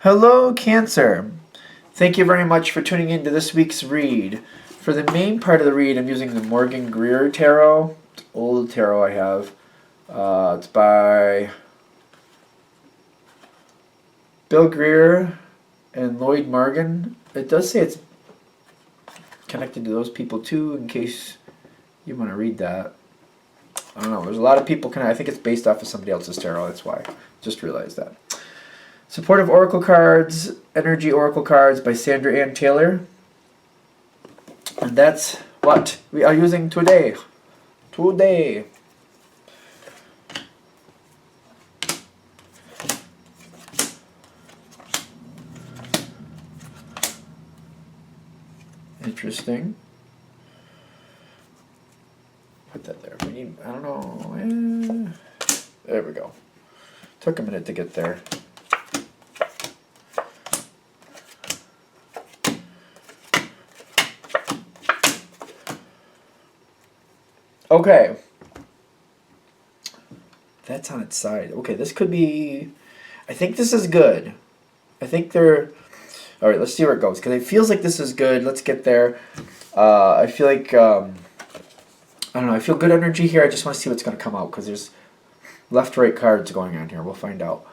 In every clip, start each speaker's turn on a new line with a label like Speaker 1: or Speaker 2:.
Speaker 1: Hello, Cancer. Thank you very much for tuning in to this week's read. For the main part of the read, I'm using the Morgan Greer Tarot. It's an old tarot I have. It's by Bill Greer and Lloyd Morgan. It does say it's connected to those people too, in case you want to read that. I don't know. There's a lot of people. I think it's based off of somebody else's tarot. That's why. Just realized that. Supportive Oracle Cards, Energy Oracle Cards by Sandra Ann Taylor. And that's what we are using today. Interesting. Put that there. We need, I don't know. There we go. Took a minute to get there. Okay. That's on its side. Okay, this could be... I think this is good. I think they're... Alright, let's see where it goes. Because it feels like this is good. Let's get there. I feel like... I don't know. I feel good energy here. I just want to see what's going to come out. Because there's left-right cards going on here. We'll find out.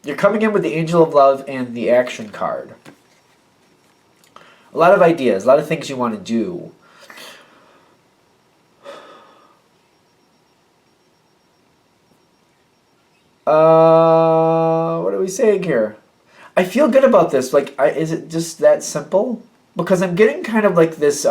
Speaker 1: You're coming in with the Angel of Love and the Action card. A lot of ideas. A lot of things you want to do. What are we saying here? I feel good about this. Like, is it just that simple? Because I'm getting kind of like this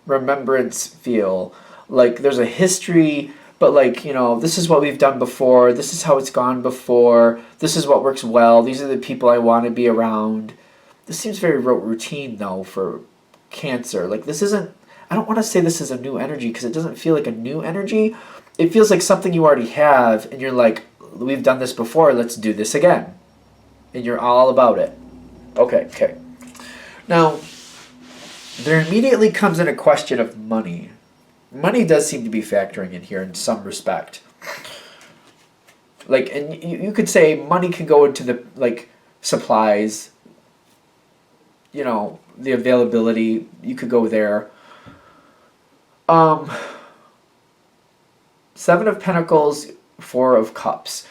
Speaker 1: remembrance feel. Like, there's a history, but like, you know, this is what we've done before. This is how it's gone before. This is what works well. These are the people I want to be around. This seems very routine, though, for Cancer. Like, this isn't... I don't want to say this is a new energy because it doesn't feel like a new energy. It feels like something you already have, and you're like, we've done this before, let's do this again. And you're all about it. Okay. Now, there immediately comes in a question of money. Money does seem to be factoring in here in some respect. Like, and you could say money can go into the, like, supplies, you know, the availability, you could go there. Seven of Pentacles, Four of Cups.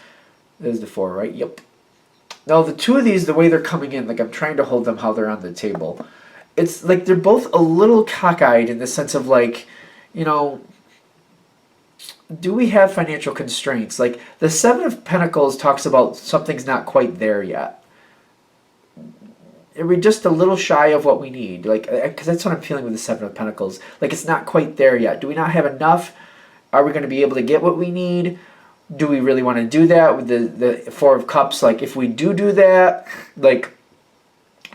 Speaker 1: There's the four, right? Yep. Now, the two of these, the way they're coming in, like I'm trying to hold them how they're on the table. It's like they're both a little cockeyed in the sense of like, you know, do we have financial constraints? Like the Seven of Pentacles talks about something's not quite there yet. Are we just a little shy of what we need? Like, because that's what I'm feeling with the Seven of Pentacles. Like it's not quite there yet. Do we not have enough? Are we going to be able to get what we need? Do we really want to do that with the Four of Cups? Like, if we do that, like,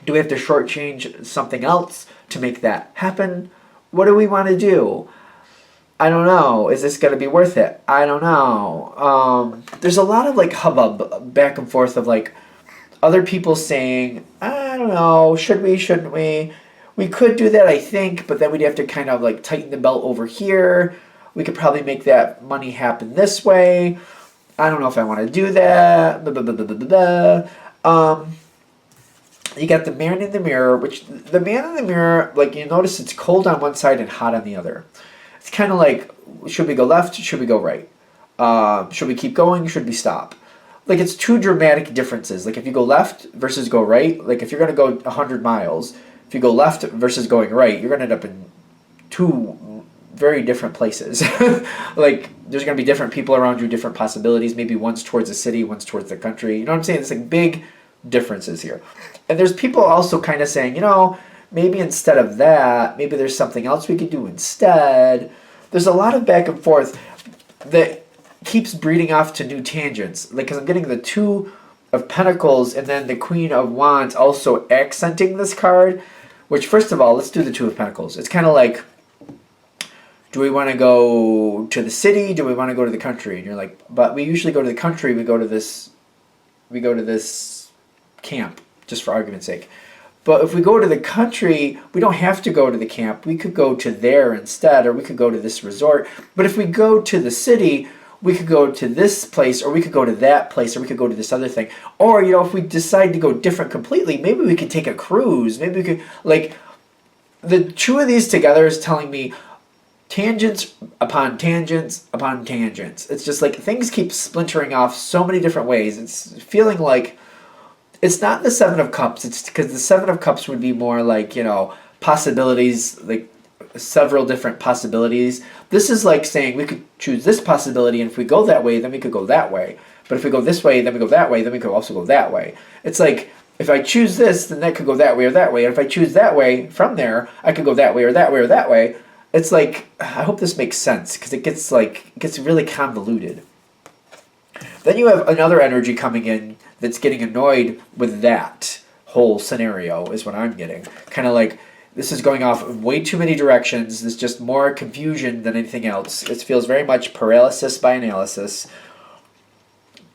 Speaker 1: do we have to shortchange something else to make that happen? What do we want to do? I don't know. Is this going to be worth it? I don't know. There's a lot of, like, hubbub back and forth of, like, other people saying, I don't know, should we, shouldn't we? We could do that, I think, but then we'd have to kind of, like, tighten the belt over here. We could probably make that money happen this way. I don't know if I want to do that. You got the Man in the Mirror, which the Man in the Mirror, like you notice it's cold on one side and hot on the other. It's kind of like, should we go left? Should we go right? Should we keep going? Should we stop? Like it's two dramatic differences. Like if you go left versus go right, like if you're going to go 100 miles, if you go left versus going right, you're going to end up in two very different places. Like there's going to be different people around you, different possibilities. Maybe one's towards the city, one's towards the country. You know what I'm saying? It's like big differences here. And there's people also kind of saying, you know, maybe instead of that, maybe there's something else we could do instead. There's a lot of back and forth that keeps breeding off to new tangents. Like, because I'm getting the Two of Pentacles and then the Queen of Wands also accenting this card, which first of all, let's do the Two of Pentacles. It's kind of like, do we want to go to the city? Do we want to go to the country? And you're like, but we usually go to the country. We go to this camp, just for argument's sake. But if we go to the country, we don't have to go to the camp. We could go to there instead, or we could go to this resort. But if we go to the city, we could go to this place, or we could go to that place, or we could go to this other thing. Or, if we decide to go different completely, maybe we could take a cruise. Maybe we could, like, the two of these together is telling me tangents upon tangents upon tangents. It's just like things keep splintering off so many different ways. It's feeling like it's not the Seven of Cups. It's because the Seven of Cups would be more like, possibilities, like several different possibilities. This is like saying we could choose this possibility, and if we go that way, then we could go that way. But if we go this way, then we go that way, then we could also go that way. It's like, if I choose this, then that could go that way or that way. And if I choose that way from there, I could go that way or that way or that way. It's like, I hope this makes sense, because it gets really convoluted. Then you have another energy coming in that's getting annoyed with that whole scenario, is what I'm getting. Kind of like, this is going off in way too many directions. There's just more confusion than anything else. It feels very much paralysis by analysis.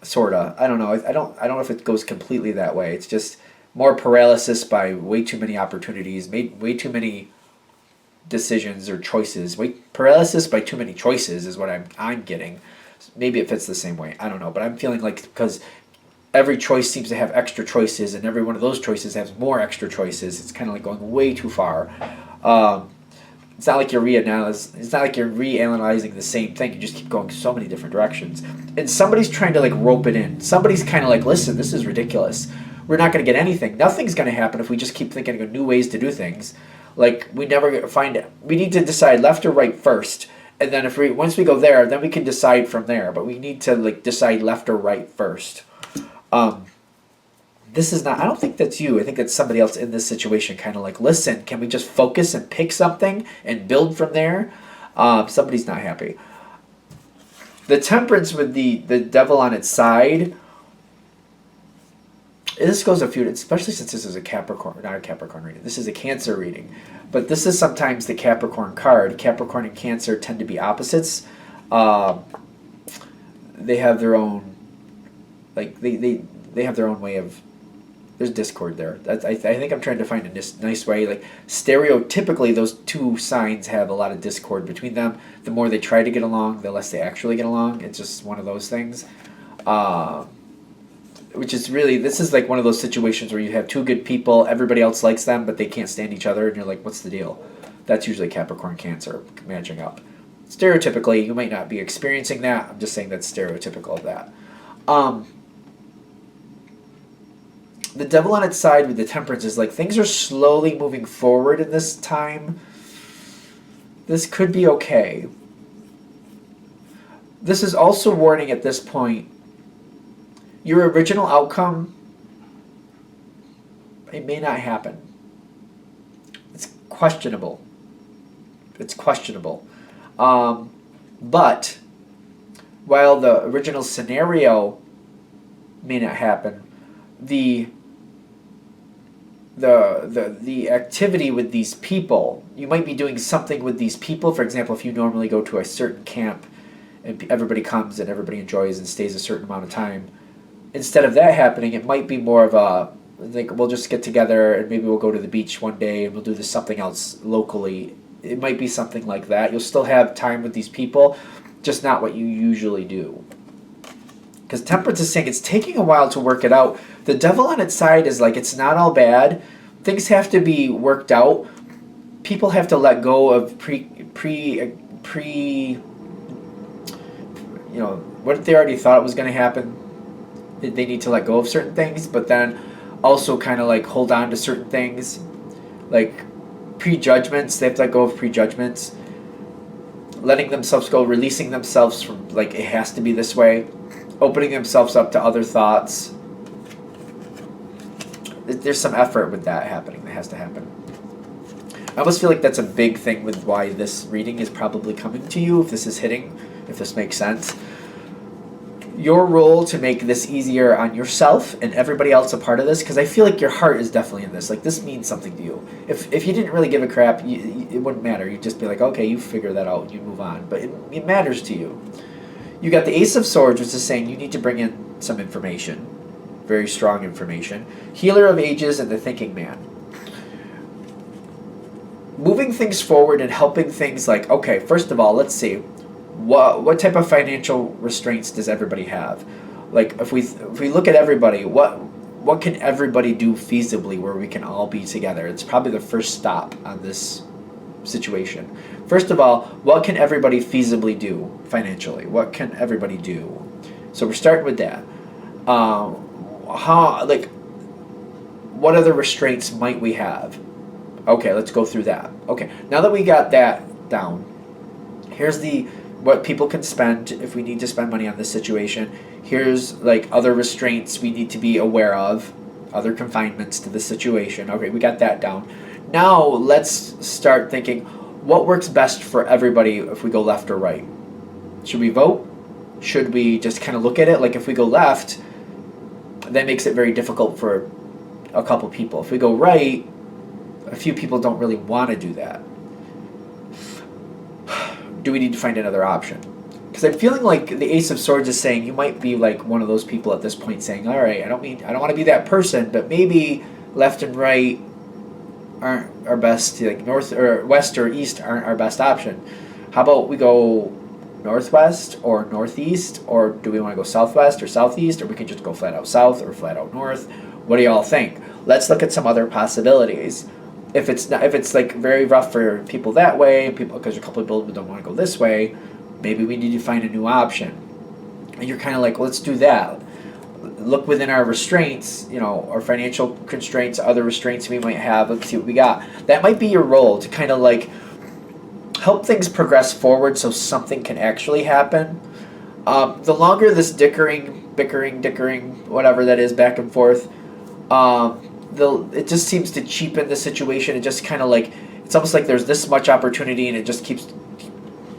Speaker 1: Sorta. I don't know. I don't know if it goes completely that way. It's just more paralysis by way too many opportunities, made way too many decisions or choices. Paralysis by too many choices is what I'm getting. Maybe it fits the same way. I don't know, but I'm feeling like, because every choice seems to have extra choices, and every one of those choices has more extra choices. It's kind of like going way too far. It's not like you're reanalyzing the same thing. You just keep going so many different directions, and somebody's trying to like rope it in. Somebody's kind of like, listen, this is ridiculous. We're not going to get anything. Nothing's going to happen if we just keep thinking of new ways to do things. Like, we never find it. We need to decide left or right first, and then once we go there, then we can decide from there. But we need to like decide left or right first. This is not, I don't think that's you. I think that's somebody else in this situation, kind of like, listen, can we just focus and pick something and build from there? Somebody's not happy. The Temperance with the Devil on its side. This goes a few, especially since this is a Capricorn, not a Capricorn reading. This is a Cancer reading. But this is sometimes the Capricorn card. Capricorn and Cancer tend to be opposites. They have their own, like, they have their own way of, there's discord there. I think I'm trying to find a nice way. Like, stereotypically, those two signs have a lot of discord between them. The more they try to get along, the less they actually get along. It's just one of those things. Which is really, this is like one of those situations where you have two good people, everybody else likes them, but they can't stand each other, and you're like, what's the deal? That's usually Capricorn Cancer matching up. Stereotypically, you might not be experiencing that. I'm just saying that's stereotypical of that. The Devil on its side with the Temperance is like, things are slowly moving forward in this time. This could be okay. This is also warning at this point, your original outcome, it may not happen. It's questionable. It's questionable. But while the original scenario may not happen, the activity with these people, you might be doing something with these people. For example, if you normally go to a certain camp and everybody comes and everybody enjoys and stays a certain amount of time, instead of that happening, it might be more of a, like, we'll just get together and maybe we'll go to the beach one day and we'll do something else locally. It might be something like that. You'll still have time with these people, just not what you usually do. Because Temperance is saying it's taking a while to work it out. The Devil on its side is like, it's not all bad. Things have to be worked out. People have to let go of what if they already thought it was going to happen? They need to let go of certain things, but then also kind of like hold on to certain things. Like prejudgments, they have to let go of prejudgments. Letting themselves go, releasing themselves from, like, it has to be this way. Opening themselves up to other thoughts. There's some effort with that happening. That has to happen. I almost feel like that's a big thing with why this reading is probably coming to you, if this is hitting, if this makes sense. Your role to make this easier on yourself and everybody else a part of this, because I feel like your heart is definitely in this. Like, this means something to you. If you didn't really give a crap, it wouldn't matter. You'd just be like, okay, you figure that out and you move on. But it matters to you. You got the Ace of Swords, which is saying you need to bring in some information. Very strong information. Healer of Ages and the Thinking Man. Moving things forward and helping things like, okay, first of all, let's see. what type of financial restraints does everybody have? Like if we look at everybody, what can everybody do feasibly where we can all be together? It's probably the first stop on this situation. First of all, what can everybody feasibly do financially? What can everybody do? So we're starting with that. What other restraints might we have? Okay, let's go through that. Okay, now that we got that down, here's what people can spend if we need to spend money on this situation. Here's like other restraints we need to be aware of, other confinements to the situation. Okay, we got that down. Now let's start thinking, what works best for everybody if we go left or right? Should we vote? Should we just kind of look at it? Like if we go left, that makes it very difficult for a couple people. If we go right, a few people don't really want to do that. Do we need to find another option? Because I'm feeling like the Ace of Swords is saying you might be like one of those people at this point saying, all right, I don't want to be that person, but maybe left and right aren't our best, like north or west or east aren't our best option. How about we go northwest or northeast, or do we want to go southwest or southeast, or we can just go flat out south or flat out north? What do y'all think? Let's look at some other possibilities. If it's like very rough for people that way, because a couple of people don't want to go this way, maybe we need to find a new option. And you're kind of like, well, let's do that. Look within our restraints, our financial constraints, other restraints we might have. Let's see what we got. That might be your role to kind of like help things progress forward so something can actually happen. The longer this bickering, whatever that is, back and forth, it just seems to cheapen the situation. It just kind of like, it's almost like there's this much opportunity and it just keeps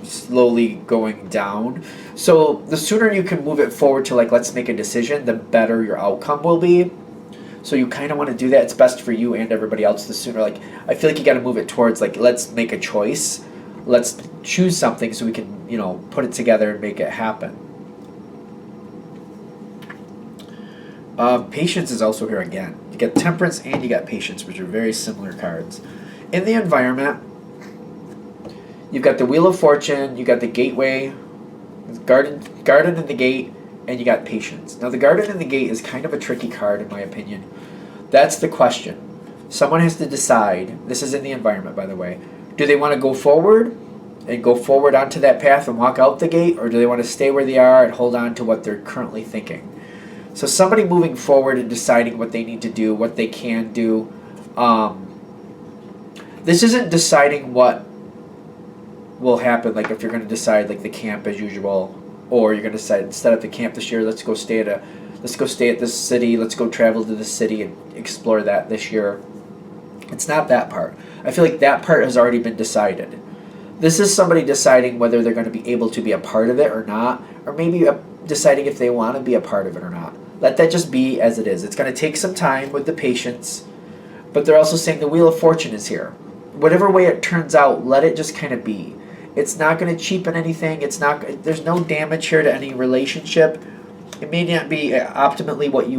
Speaker 1: slowly going down. So the sooner you can move it forward to like, let's make a decision, the better your outcome will be. So you kind of want to do that. It's best for you and everybody else. The sooner, like, I feel like you got to move it towards like, let's make a choice. Let's choose something so we can, put it together and make it happen. Patience is also here again. You get Temperance and you got Patience, which are very similar cards. In the environment, you've got the Wheel of Fortune, you got the Gateway, Garden in the Gate, and you got Patience. Now the Garden in the Gate is kind of a tricky card in my opinion. That's the question. Someone has to decide, this is in the environment by the way, do they want to go forward and go forward onto that path and walk out the gate, or do they want to stay where they are and hold on to what they're currently thinking? So somebody moving forward and deciding what they need to do, what they can do. This isn't deciding what will happen, like if you're going to decide like the camp as usual, or you're going to decide instead of the camp this year, let's go stay at this city, let's go travel to this city and explore that this year. It's not that part. I feel like that part has already been decided. This is somebody deciding whether they're going to be able to be a part of it or not, or maybe deciding if they want to be a part of it or not. Let that just be as it is. It's going to take some time with the patience, but they're also saying the Wheel of Fortune is here. Whatever way it turns out, let it just kind of be. It's not going to cheapen anything. There's no damage here to any relationship. It may not be optimally what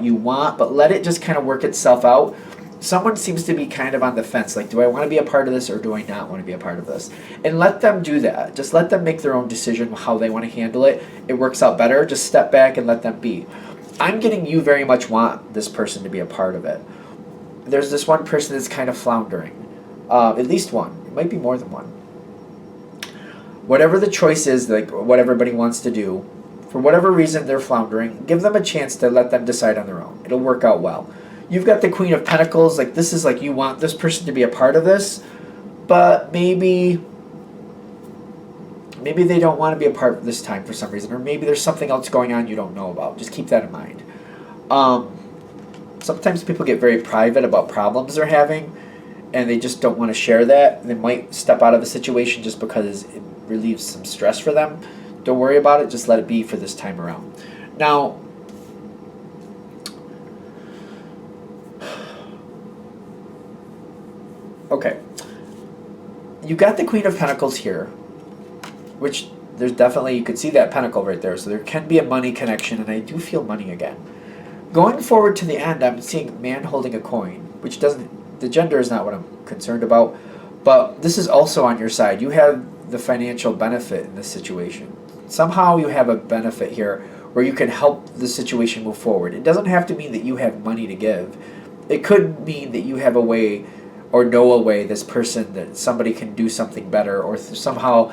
Speaker 1: you want, but let it just kind of work itself out. Someone seems to be kind of on the fence, like, do I want to be a part of this or do I not want to be a part of this? And let them do that. Just let them make their own decision how they want to handle it. It works out better. Just step back and let them be. I'm getting you very much want this person to be a part of it. There's this one person that's kind of floundering. At least one. It might be more than one. Whatever the choice is, like what everybody wants to do, for whatever reason they're floundering, give them a chance to let them decide on their own. It'll work out well. You've got the Queen of Pentacles, like this is like you want this person to be a part of this, but maybe they don't want to be a part of this time for some reason, or maybe there's something else going on you don't know about. Just keep that in mind. Sometimes people get very private about problems they're having, and they just don't want to share that. They might step out of a situation just because it relieves some stress for them. Don't worry about it. Just let it be for this time around. Now, okay, you got the Queen of Pentacles here, which there's definitely, you could see that pentacle right there, so there can be a money connection, and I do feel money again. Going forward to the end, I'm seeing man holding a coin, which doesn't, the gender is not what I'm concerned about, but this is also on your side. You have the financial benefit in this situation. Somehow you have a benefit here where you can help the situation move forward. It doesn't have to mean that you have money to give. It could mean that you have a way or know a way, this person, that somebody can do something better, or somehow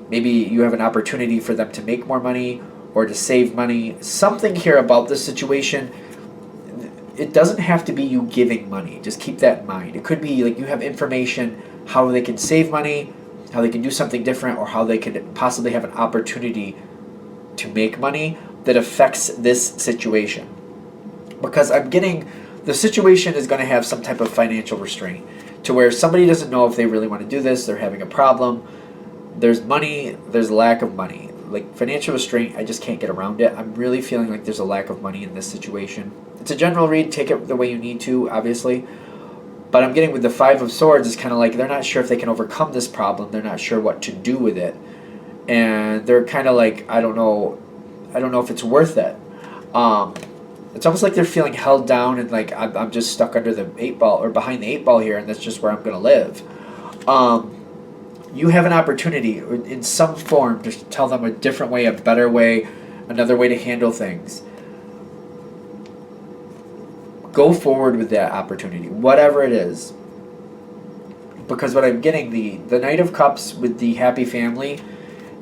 Speaker 1: maybe you have an opportunity for them to make more money or to save money. Something here about this situation. It doesn't have to be you giving money. Just keep that in mind. It could be like you have information how they can save money, how they can do something different, or how they could possibly have an opportunity to make money that affects this situation. Because I'm getting the situation is going to have some type of financial restraint to where somebody doesn't know if they really want to do this, they're having a problem. There's money, there's lack of money. Like financial restraint, I just can't get around it. I'm really feeling like there's a lack of money in this situation. It's a general read, take it the way you need to, obviously. But I'm getting with the Five of Swords, it's kind of like they're not sure if they can overcome this problem. They're not sure what to do with it. And they're kind of like, I don't know if it's worth it. It's almost like they're feeling held down and like I'm just stuck under the 8 ball or behind the 8 ball here, and that's just where I'm going to live. You have an opportunity in some form to tell them a different way, a better way, another way to handle things. Go forward with that opportunity, whatever it is. Because what I'm getting, the Knight of Cups with the happy family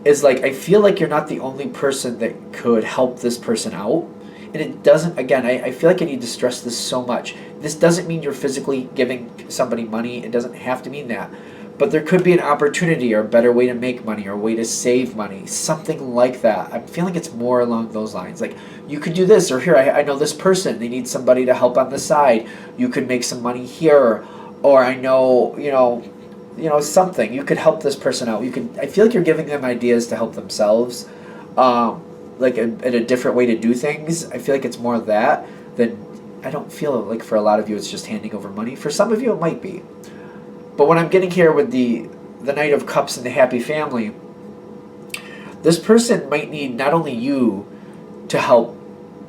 Speaker 1: is like, I feel like you're not the only person that could help this person out. And it doesn't, again, I feel like I need to stress this so much. This doesn't mean you're physically giving somebody money. It doesn't have to mean that. But there could be an opportunity or a better way to make money or a way to save money, something like that. I'm feeling it's more along those lines. Like, you could do this, or here, I know this person, they need somebody to help on the side. You could make some money here, or I know, something. You could help this person out. I feel like you're giving them ideas to help themselves, like a different way to do things. I feel like it's more of that than, I don't feel like for a lot of you it's just handing over money. For some of you it might be. But what I'm getting here with the Knight of Cups and the happy family, this person might need not only you to help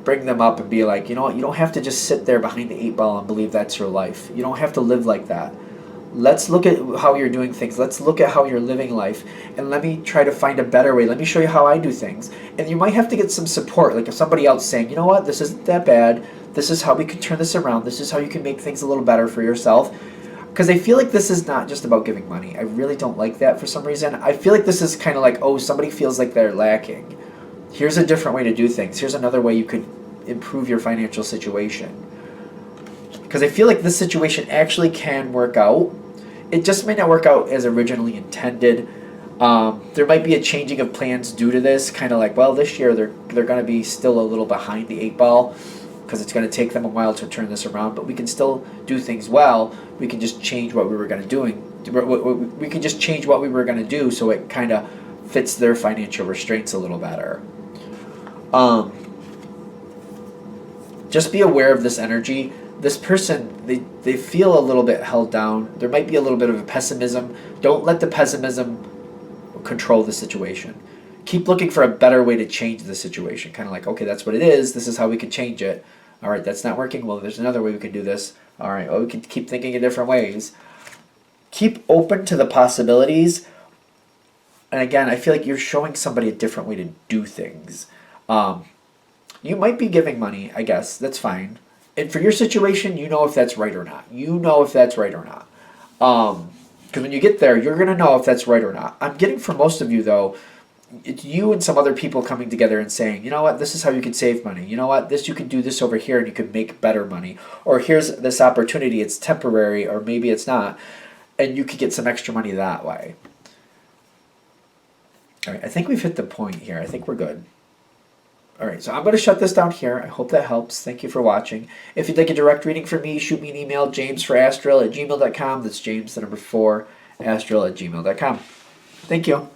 Speaker 1: bring them up and be like, you know what, you don't have to just sit there behind the 8 ball and believe that's your life. You don't have to live like that. Let's look at how you're doing things. Let's look at how you're living life. And let me try to find a better way. Let me show you how I do things. And you might have to get some support. Like if somebody else saying, you know what, this isn't that bad. This is how we can turn this around. This is how you can make things a little better for yourself. Because I feel like this is not just about giving money. I really don't like that for some reason. I feel like this is kind of like, oh, somebody feels like they're lacking. Here's a different way to do things. Here's another way you could improve your financial situation. Because I feel like this situation actually can work out. It just may not work out as originally intended. There might be a changing of plans due to this. Kind of like, well, this year they're going to be still a little behind the 8 ball because it's going to take them a while to turn this around. But we can still do things well. We can just change what we were going to do. We can just change what we were going to do so it kind of fits their financial restraints a little better. Just be aware of this energy. This person, they feel a little bit held down. There might be a little bit of a pessimism. Don't let the pessimism control the situation. Keep looking for a better way to change the situation. Kind of like, okay, that's what it is. This is how we can change it. All right, that's not working. Well, there's another way we can do this. All right, well, we can keep thinking in different ways. Keep open to the possibilities. And again, I feel like you're showing somebody a different way to do things. You might be giving money, I guess. That's fine. And for your situation, you know if that's right or not. You know if that's right or not. Because when you get there, you're going to know if that's right or not. I'm getting for most of you, though, it's you and some other people coming together and saying, you know what, this is how you can save money. You know what, you can do this over here and you can make better money. Or here's this opportunity, it's temporary, or maybe it's not. And you could get some extra money that way. All right, I think we've hit the point here. I think we're good. All right, so I'm going to shut this down here. I hope that helps. Thank you for watching. If you'd like a direct reading from me, shoot me an email, jamesforastral@gmail.com. That's James, the number 4, astral@gmail.com. Thank you.